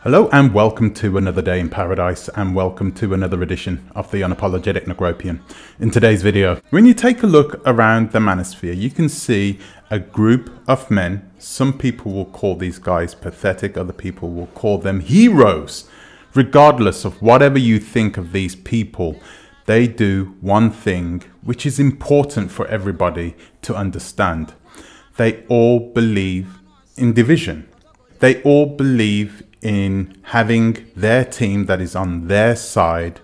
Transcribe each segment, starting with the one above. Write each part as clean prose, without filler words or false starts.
Hello and welcome to another day in paradise, and welcome to another edition of the Unapologetic Negropian. In today's video, when you take a look around the manosphere, you can see a group of men. Some people will call these guys pathetic, other people will call them heroes. Regardless of whatever you think of these people, they do one thing which is important for everybody to understand. They all believe in division. They all believe in having their team that is on their side,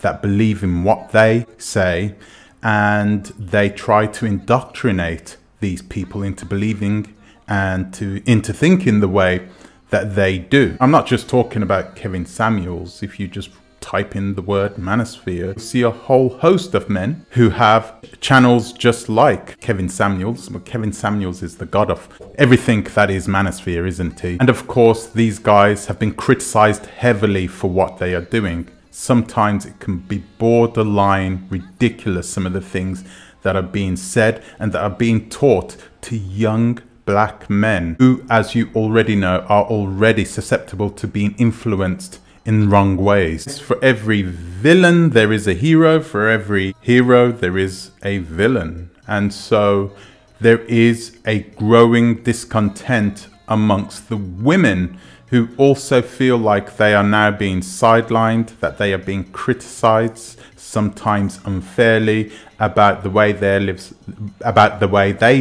that believe in what they say, and they try to indoctrinate these people into believing and into thinking the way that they do. I'm not just talking about Kevin Samuels. If you just type in the word manosphere, you'll see a whole host of men who have channels just like Kevin Samuels. But Kevin Samuels is the god of everything that is manosphere, isn't he? And of course, these guys have been criticized heavily for what they are doing. Sometimes it can be borderline ridiculous, some of the things that are being said and that are being taught to young black men who, as you already know, are already susceptible to being influenced in wrong ways. For every villain there is a hero, for every hero there is a villain. And so there is a growing discontent amongst the women who also feel like they are now being sidelined, that they are being criticized, sometimes unfairly, about the way they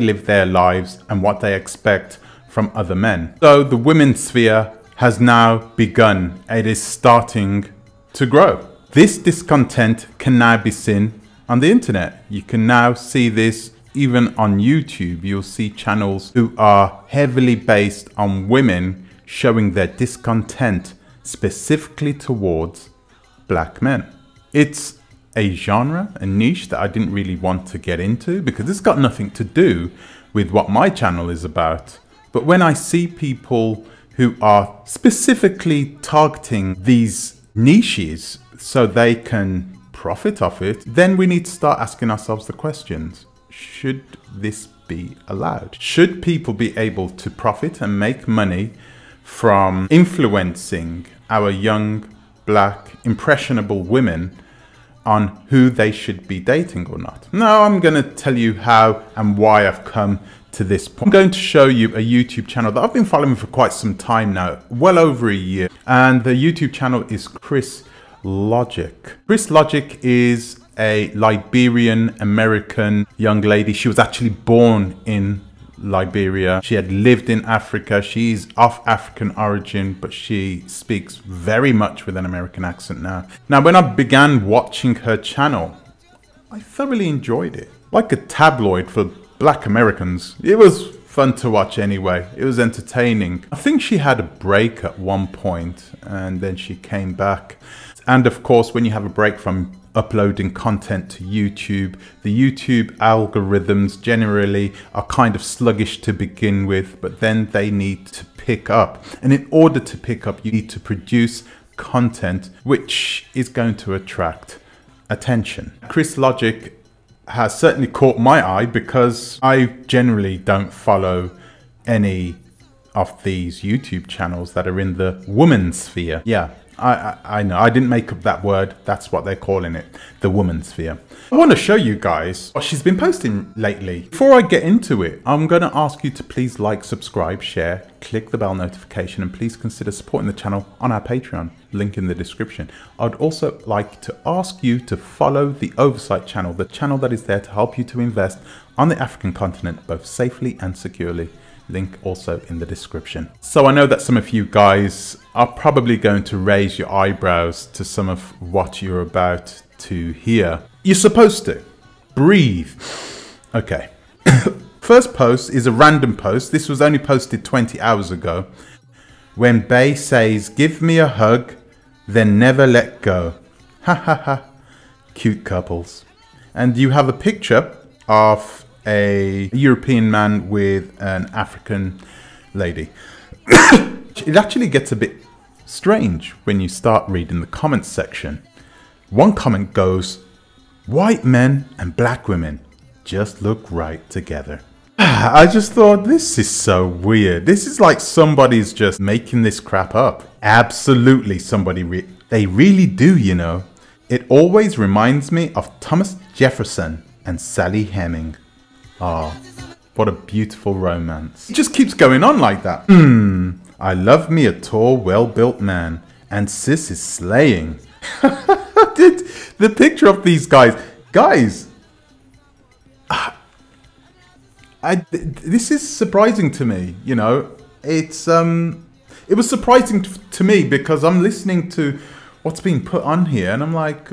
live their lives and what they expect from other men. So the women's sphere has now begun. It is starting to grow. This discontent can now be seen on the internet. You can now see this even on YouTube. You'll see channels who are heavily based on women showing their discontent specifically towards black men. It's a genre, a niche that I didn't really want to get into because it's got nothing to do with what my channel is about. But when I see people who are specifically targeting these niches so they can profit off it, then we need to start asking ourselves the questions. Should this be allowed? Should people be able to profit and make money from influencing our young, black, impressionable women on who they should be dating or not? Now I'm going to tell you how and why I've come to this point. I'm going to show you a YouTube channel that I've been following for quite some time now, well over a year. And the YouTube channel is Chris Logic. Chris Logic is a Liberian American young lady. She was actually born in Liberia. She had lived in Africa. She's of African origin, but she speaks very much with an American accent now. Now, when I began watching her channel, I thoroughly enjoyed it. Like a tabloid for black Americans. It was fun to watch anyway. It was entertaining. I think she had a break at one point and then she came back. And of course, when you have a break from uploading content to YouTube, the YouTube algorithms generally are kind of sluggish to begin with, but then they need to pick up. And in order to pick up, you need to produce content which is going to attract attention. Chris Logic has certainly caught my eye because I generally don't follow any of these YouTube channels that are in the Womenosphere. Yeah, I know, I didn't make up that word. That's what they're calling it, the Womenosphere. I want to show you guys what she's been posting lately. Before I get into it, I'm going to ask you to please like, subscribe, share, click the bell notification, and please consider supporting the channel on our Patreon, link in the description. I'd also like to ask you to follow the Oversight channel, the channel that is there to help you to invest on the African continent, both safely and securely. Link also in the description. So I know that some of you guys are probably going to raise your eyebrows to some of what you're about to hear. You're supposed to breathe. Okay. First post is a random post. This was only posted 20 hours ago. When Bay says, "Give me a hug, then never let go." Ha ha ha. Cute couples. And you have a picture of a European man with an African lady. It actually gets a bit strange when you start reading the comments section. One comment goes, "White men and black women just look right together." I just thought, this is so weird. This is like somebody's just making this crap up. Absolutely somebody, they really do, you know. It always reminds me of Thomas Jefferson and Sally Heming. Oh, what a beautiful romance. It just keeps going on like that. I love me a tall, well-built man, and sis is slaying. The picture of these guys. This is surprising to me, you know. It was surprising to me because I'm listening to what's being put on here and I'm like,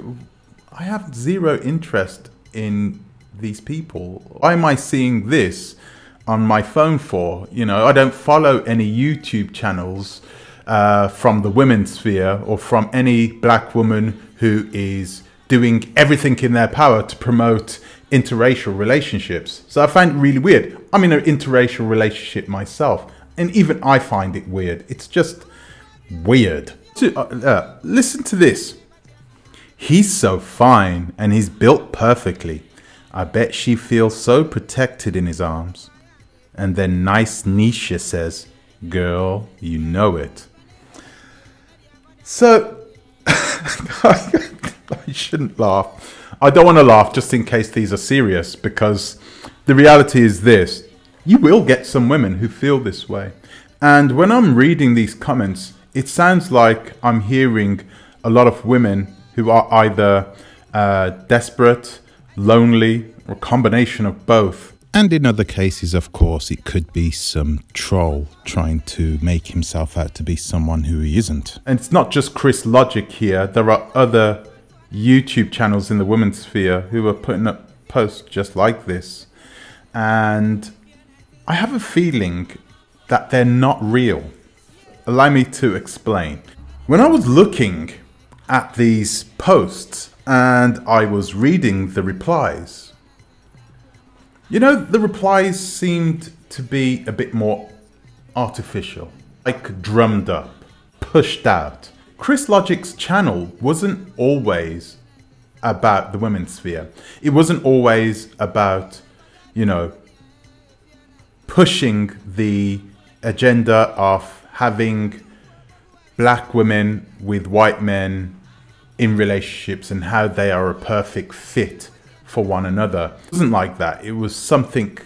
I have zero interest in these people. Why am I seeing this on my phone for? You know, I don't follow any YouTube channels from the Womenosphere or from any black woman who is doing everything in their power to promote interracial relationships. So I find it really weird. I'm in an interracial relationship myself, and even I find it weird. It's just weird. Listen to this. He's so fine and he's built perfectly. I bet she feels so protected in his arms. And then nice Nisha says, girl, you know it. So, I shouldn't laugh. I don't want to laugh just in case these are serious, because the reality is this. You will get some women who feel this way. And when I'm reading these comments, it sounds like I'm hearing a lot of women who are either desperate, lonely, or a combination of both. And in other cases, of course, it could be some troll trying to make himself out to be someone who he isn't. And it's not just Chris Logic here. There are other YouTube channels in the Womenosphere who are putting up posts just like this. And I have a feeling that they're not real. Allow me to explain. When I was looking at these posts and I was reading the replies, you know, the replies seemed to be a bit more artificial, like drummed up, pushed out. Chris Logic's channel wasn't always about the Womenosphere. It wasn't always about, you know, pushing the agenda of having black women with white men in relationships and how they are a perfect fit for one another. It wasn't like that. It was something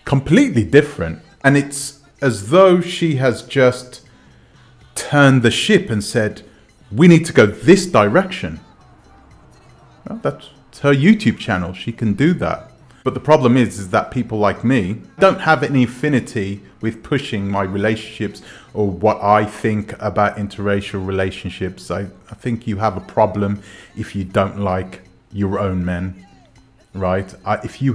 completely different. And it's as though she has just turned the ship and said, we need to go this direction. Well, that's her YouTube channel. She can do that. But the problem is that people like me don't have any affinity with pushing my relationships or what I think about interracial relationships. I think you have a problem if you don't like your own men, right? If you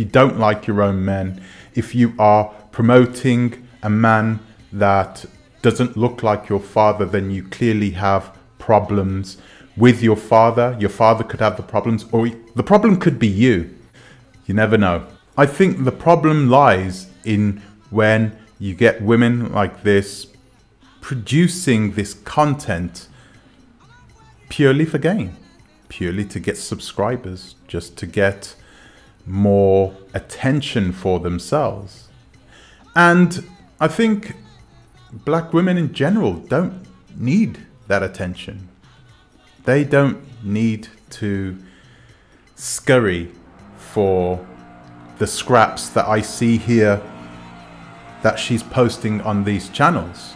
don't like your own men, if you are promoting a man that doesn't look like your father, then you clearly have problems with your father. Your father could have the problems, or the problem could be you. You never know. I think the problem lies in when you get women like this producing this content purely for gain, purely to get subscribers, just to get more attention for themselves. And I think black women in general don't need that attention. They don't need to scurry for the scraps that I see here that she's posting on these channels.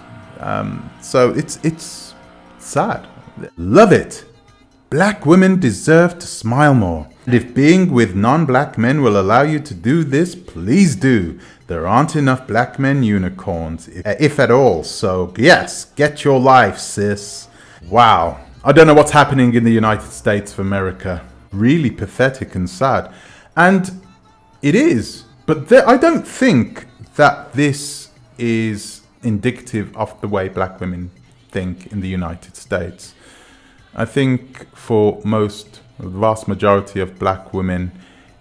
So it's sad. Love it. Black women deserve to smile more. And if being with non-black men will allow you to do this, please do. There aren't enough black men unicorns, if at all. So yes, get your life, sis. Wow. I don't know what's happening in the United States of America. Really pathetic and sad. And it is. But I don't think that this is indicative of the way black women think in the United States. I think for the vast majority of black women,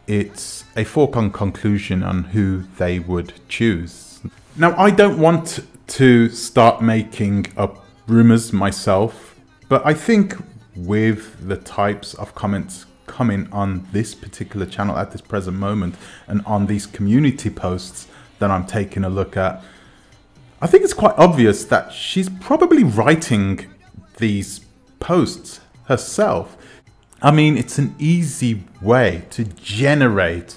it's a foregone conclusion on who they would choose. Now, I don't want to start making up rumors myself, but I think with the types of comments coming on this particular channel at this present moment and on these community posts that I'm taking a look at, I think it's quite obvious that she's probably writing these posts herself. I mean, it's an easy way to generate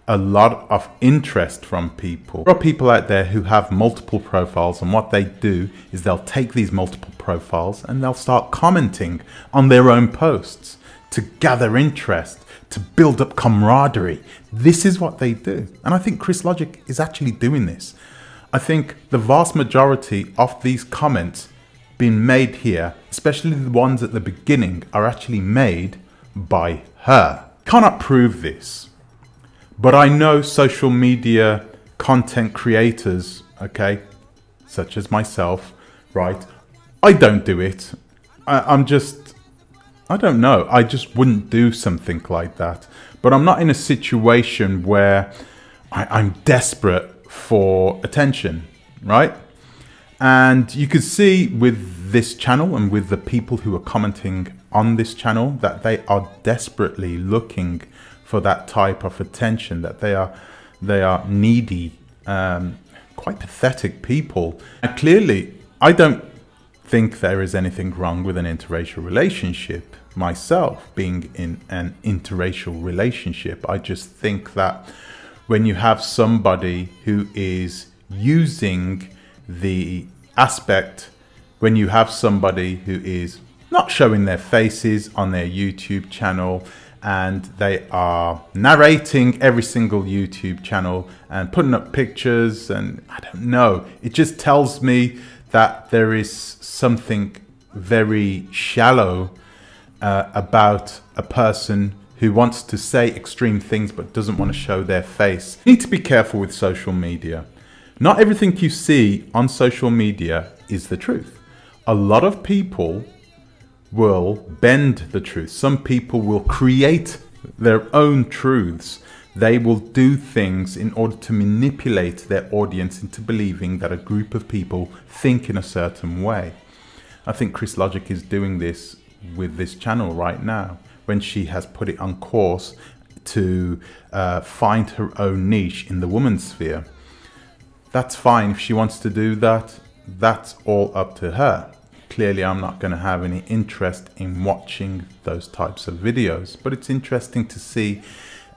a lot of interest from people. There are people out there who have multiple profiles, and what they do is they'll take these multiple profiles and they'll start commenting on their own posts to gather interest, to build up camaraderie. This is what they do. And I think Chris Logic is actually doing this. I think the vast majority of these comments being made here, especially the ones at the beginning, are actually made by her. Cannot prove this, but I know social media content creators, okay, such as myself, right? I don't do it. I don't know. I just wouldn't do something like that. But I'm not in a situation where I'm desperate for attention, right? And you can see with this channel and with the people who are commenting on this channel that they are desperately looking for that type of attention, that they are needy, quite pathetic people. And clearly, I don't think there is anything wrong with an interracial relationship. Myself being in an interracial relationship, I just think that when you have somebody who is using the aspect, when you have somebody who is not showing their faces on their YouTube channel, and they are narrating every single YouTube channel and putting up pictures, and I don't know, it just tells me that there is something very shallow about a person who wants to say extreme things but doesn't want to show their face. You need to be careful with social media. Not everything you see on social media is the truth. A lot of people will bend the truth. Some people will create their own truths. They will do things in order to manipulate their audience into believing that a group of people think in a certain way. I think Chris Logic is doing this with this channel right now, when she has put it on course to find her own niche in the Womenosphere. That's fine if she wants to do that. That's all up to her. Clearly, I'm not going to have any interest in watching those types of videos, but it's interesting to see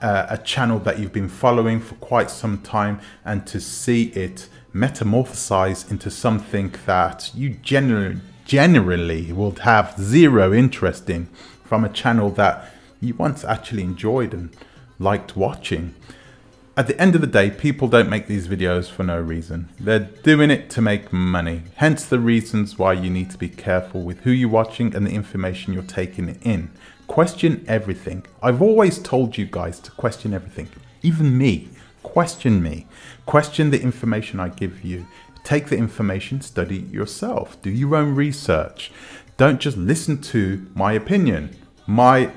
a channel that you've been following for quite some time and to see it metamorphosize into something that you generally would have zero interest in, from a channel that you once actually enjoyed and liked watching. At the end of the day, people don't make these videos for no reason. They're doing it to make money. Hence the reasons why you need to be careful with who you're watching and the information you're taking in. Question everything. I've always told you guys to question everything. Even me. Question me. Question the information I give you. Take the information, study it yourself. Do your own research. Don't just listen to my opinion. My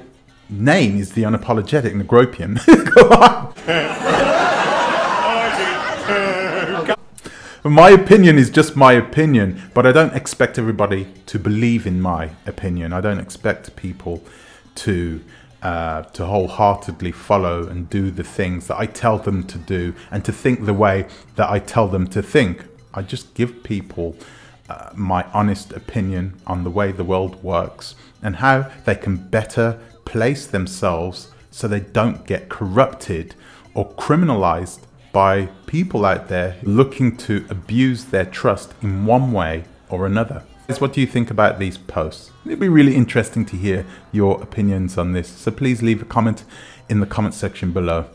name is the Unapologetic Negropian. Go on. My opinion is just my opinion, but I don't expect everybody to believe in my opinion. I don't expect people to wholeheartedly follow and do the things that I tell them to do and to think the way that I tell them to think. I just give people my honest opinion on the way the world works and how they can better place themselves so they don't get corrupted or criminalized by people out there looking to abuse their trust in one way or another. What do you think about these posts? It'd be really interesting to hear your opinions on this, so please leave a comment in the comment section below.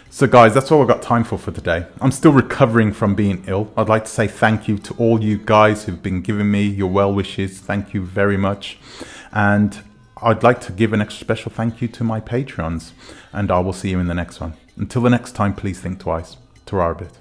So guys, that's all I've got time for today. I'm still recovering from being ill. I'd like to say thank you to all you guys who've been giving me your well wishes. Thank you very much. And I'd like to give an extra special thank you to my Patreons, and I will see you in the next one. Until the next time, please think twice. Ta-ra a bit.